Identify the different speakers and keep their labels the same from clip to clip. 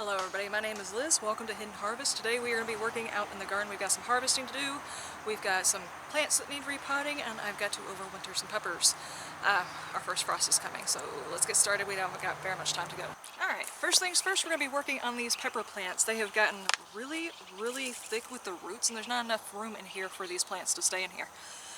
Speaker 1: Hello everybody, my name is Liz. Welcome to Hidden Harvest. Today we are going to be working out in the garden. We've got some harvesting to do. We've got some plants that need repotting, and I've got to overwinter some peppers. Our first frost is coming, so let's get started. We haven't got very much time to go. Alright, first things first, we're going to be working on these pepper plants. They have gotten really thick with the roots, and there's not enough room in here for these plants to stay in here.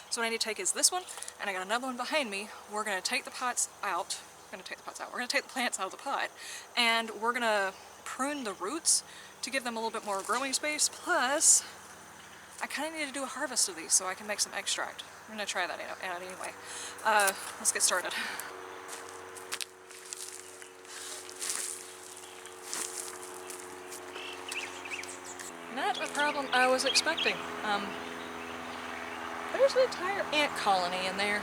Speaker 1: So what I need to take is this one, and I got another one behind me. We're going to take the pots out. We're going to take the plants out of the pot, and we're going to prune the roots to give them a little bit more growing space. Plus, I kind of need to do a harvest of these so I can make some extract. I'm going to try that out anyway. Let's get started. Not a problem I was expecting. There's an entire ant colony in there.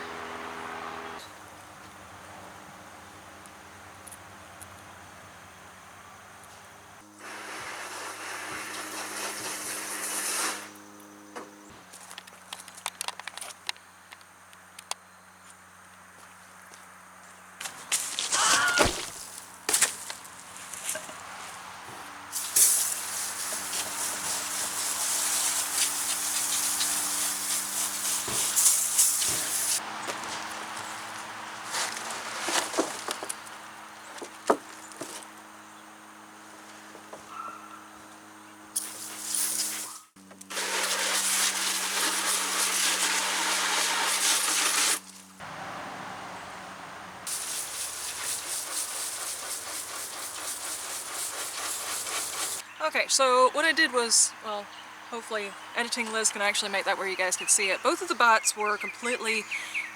Speaker 1: Okay, so what I did was, well, hopefully editing Liz can actually make that where you guys can see it. Both of the bots were completely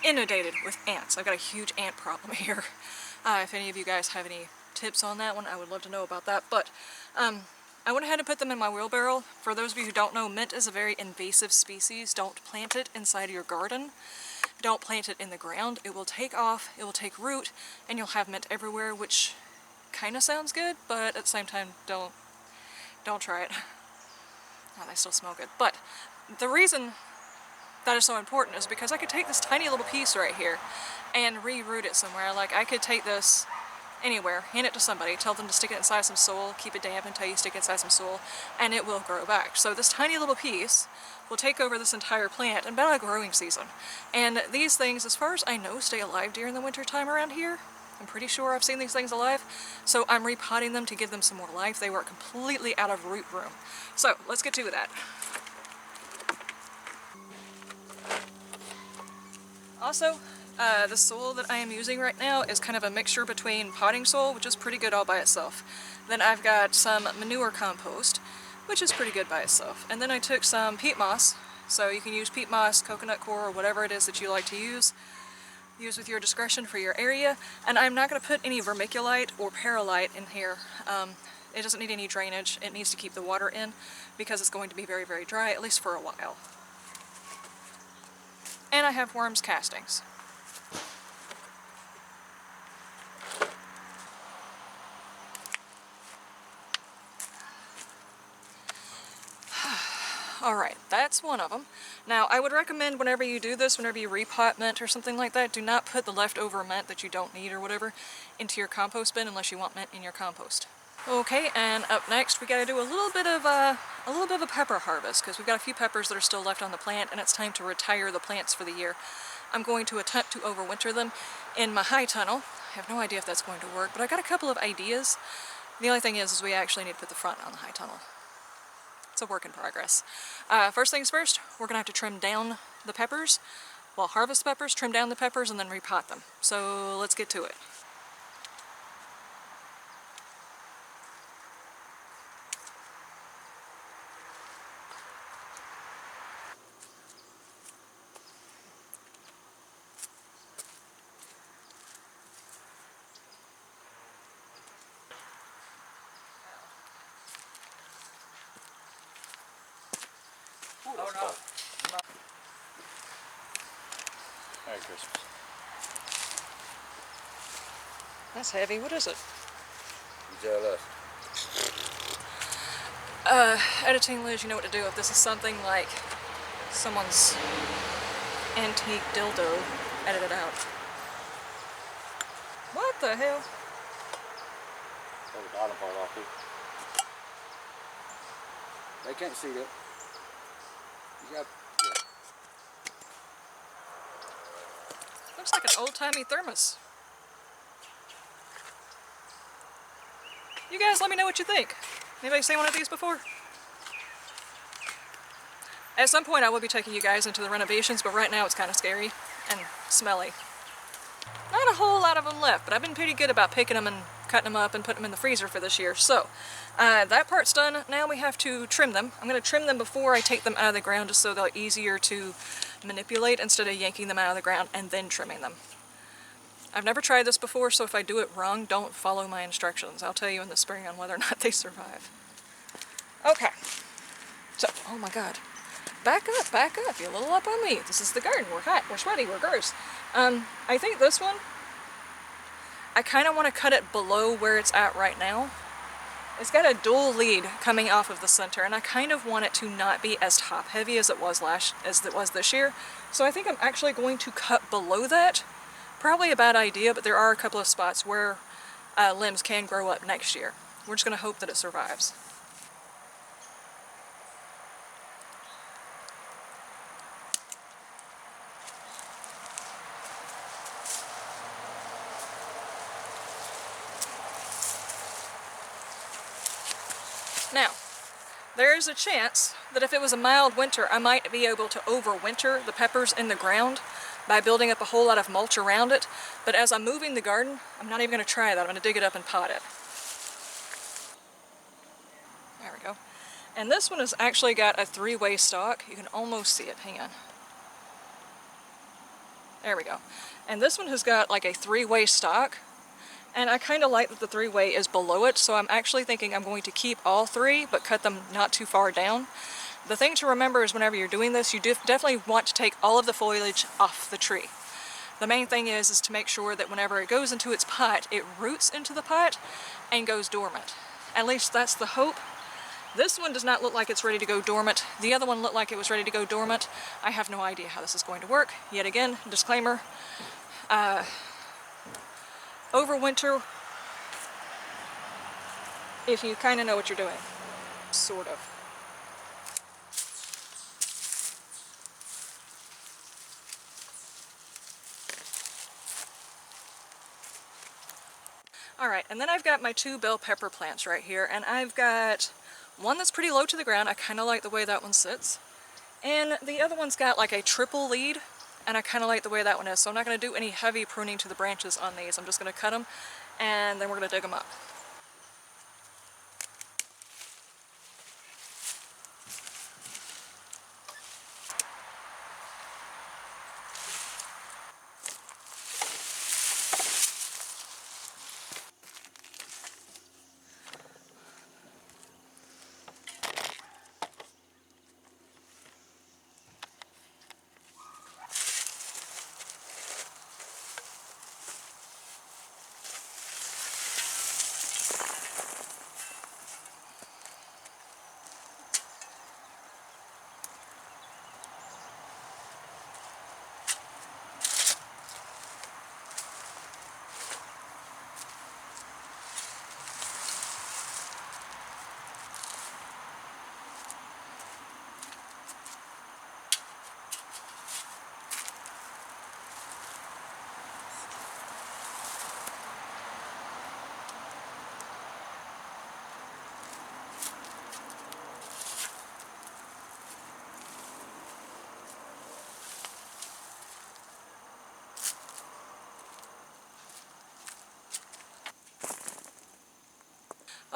Speaker 1: inundated with ants. I've got a huge ant problem here. If any of you guys have any tips on that one, I would love to know about that. But I went ahead and put them in my wheelbarrow. For those of you who don't know, mint is a very invasive species. Don't plant it inside of your garden. Don't plant it in the ground. It will take off, it will take root, and you'll have mint everywhere, which kind of sounds good, but at the same time, don't try it. Oh, they still smell good. But the reason that is so important is because I could take this tiny little piece right here and re-root it somewhere. Like, I could take this anywhere, hand it to somebody, tell them to stick it inside some soil, keep it damp until you stick it inside some soil, and it will grow back. So this tiny little piece will take over this entire plant in about a growing season. And these things, as far as I know, stay alive during the winter time around here. I'm pretty sure I've seen these things alive, so I'm repotting them to give them some more life. They were completely out of root room. So let's get to that. Also, the soil that I am using right now is kind of a mixture between potting soil, which is pretty good all by itself. Then I've got some manure compost, which is pretty good by itself. And then I took some peat moss, so you can use peat moss, coconut coir, or whatever it is that you like to use. Use with your discretion for your area, and I'm not going to put any vermiculite or perlite in here. It doesn't need any drainage. It needs to keep the water in because it's going to be very dry, at least for a while. And I have worms castings. Alright, that's one of them. Now, I would recommend whenever you do this, whenever you repot mint or something like that, do not put the leftover mint that you don't need or whatever into your compost bin unless you want mint in your compost. Okay, and up next we gotta do a little bit of a pepper harvest, because we've got a few peppers that are still left on the plant, and it's time to retire the plants for the year. I'm going to attempt to overwinter them in my high tunnel. I have no idea if that's going to work, but I got a couple of ideas. The only thing is we actually need to put the front on the high tunnel. It's a work in progress. First things first, we're gonna have to trim down the peppers. Well, harvest the peppers, trim down the peppers, and then repot them. So let's get to it.
Speaker 2: Oh no. Merry Christmas.
Speaker 1: That's heavy. What is it?
Speaker 2: JLS.
Speaker 1: Editing Liz, you know what to do if this is something like someone's antique dildo edited out. What the hell?
Speaker 2: Pull the bottom part off here. They can't see that. You got,
Speaker 1: Looks like an old-timey thermos. You guys let me know what you think. Anybody seen one of these before? At some point I will be taking you guys into the renovations, but right now it's kind of scary and smelly. Not a whole lot of them left, but I've been pretty good about picking them and cutting them up and putting them in the freezer for this year. So that part's done. Now we have to trim them. I'm going to trim them before I take them out of the ground just so they're easier to manipulate instead of yanking them out of the ground and then trimming them. I've never tried this before, so if I do it wrong, don't follow my instructions. I'll tell you in the spring on whether or not they survive. Okay. So, oh my god. Back up. You're a little up on me. This is the garden. We're hot. We're sweaty. We're gross. I think this one, I kind of want to cut it below where it's at right now. It's got a dual lead coming off of the center, and I kind of want it to not be as top heavy as it was this year. So I think I'm actually going to cut below that. Probably a bad idea, but there are a couple of spots where limbs can grow up next year. We're just going to hope that it survives. Now, there is a chance that if it was a mild winter, I might be able to overwinter the peppers in the ground by building up a whole lot of mulch around it. But as I'm moving the garden, I'm not even going to try that. I'm going to dig it up and pot it. There we go. And this one has actually got a 3-way stalk. You can almost see it. Hang on. There we go. And this one has got like a 3-way stalk. And I kind of like that the 3-way is below it, so I'm actually thinking I'm going to keep all 3, but cut them not too far down. The thing to remember is whenever you're doing this, you definitely want to take all of the foliage off the tree. The main thing is to make sure that whenever it goes into its pot, it roots into the pot and goes dormant. At least that's the hope. This one does not look like it's ready to go dormant. The other one looked like it was ready to go dormant. I have no idea how this is going to work. Yet again, disclaimer. Overwinter if you kind of know what you're doing. Sort of. Alright, and then I've got my 2 bell pepper plants right here, and I've got one that's pretty low to the ground. I kind of like the way that one sits. And the other one's got like a triple lead, and I kind of like the way that one is. So I'm not going to do any heavy pruning to the branches on these. I'm just going to cut them, and then we're going to dig them up.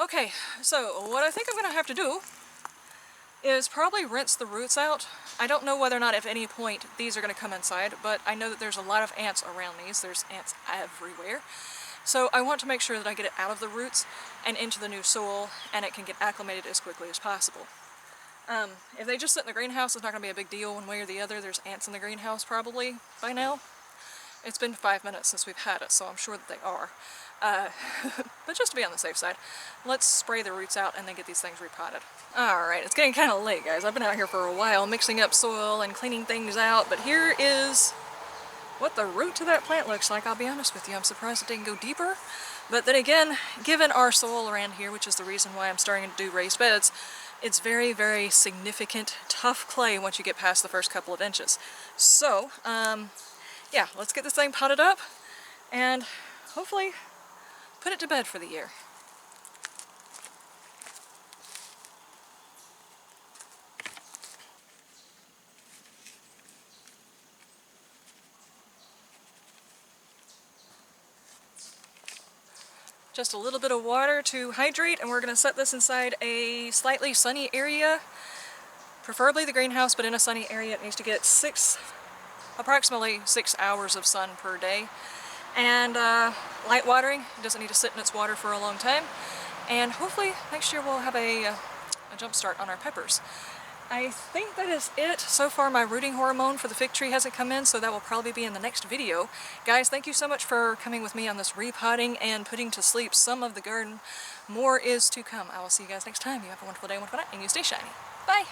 Speaker 1: Okay, so what I think I'm going to have to do is probably rinse the roots out. I don't know whether or not at any point these are going to come inside, but I know that there's a lot of ants around these. There's ants everywhere. So I want to make sure that I get it out of the roots and into the new soil, and it can get acclimated as quickly as possible. If they just sit in the greenhouse, it's not going to be a big deal one way or the other. There's ants in the greenhouse probably by now. It's been 5 minutes since we've had it, so I'm sure that they are. But just to be on the safe side, let's spray the roots out and then get these things repotted. Alright, it's getting kind of late, guys. I've been out here for a while mixing up soil and cleaning things out, but here is what the root to that plant looks like. I'll be honest with you, I'm surprised it didn't go deeper, But then again, given our soil around here, which is the reason why I'm starting to do raised beds, it's very, very significant, tough clay once you get past the first couple of inches. So, yeah, let's get this thing potted up and hopefully put it to bed for the year. Just a little bit of water to hydrate, and we're going to set this inside a slightly sunny area, preferably the greenhouse, but in a sunny area it needs to get approximately 6 hours of sun per day. And light watering, it doesn't need to sit in its water for a long time. And hopefully next year we'll have a jump start on our peppers. I think that is it. So far my rooting hormone for the fig tree hasn't come in, so that will probably be in the next video. Guys, thank you so much for coming with me on this repotting and putting to sleep some of the garden. More is to come. I will see you guys next time. You have a wonderful day, wonderful night, and you stay shiny. Bye!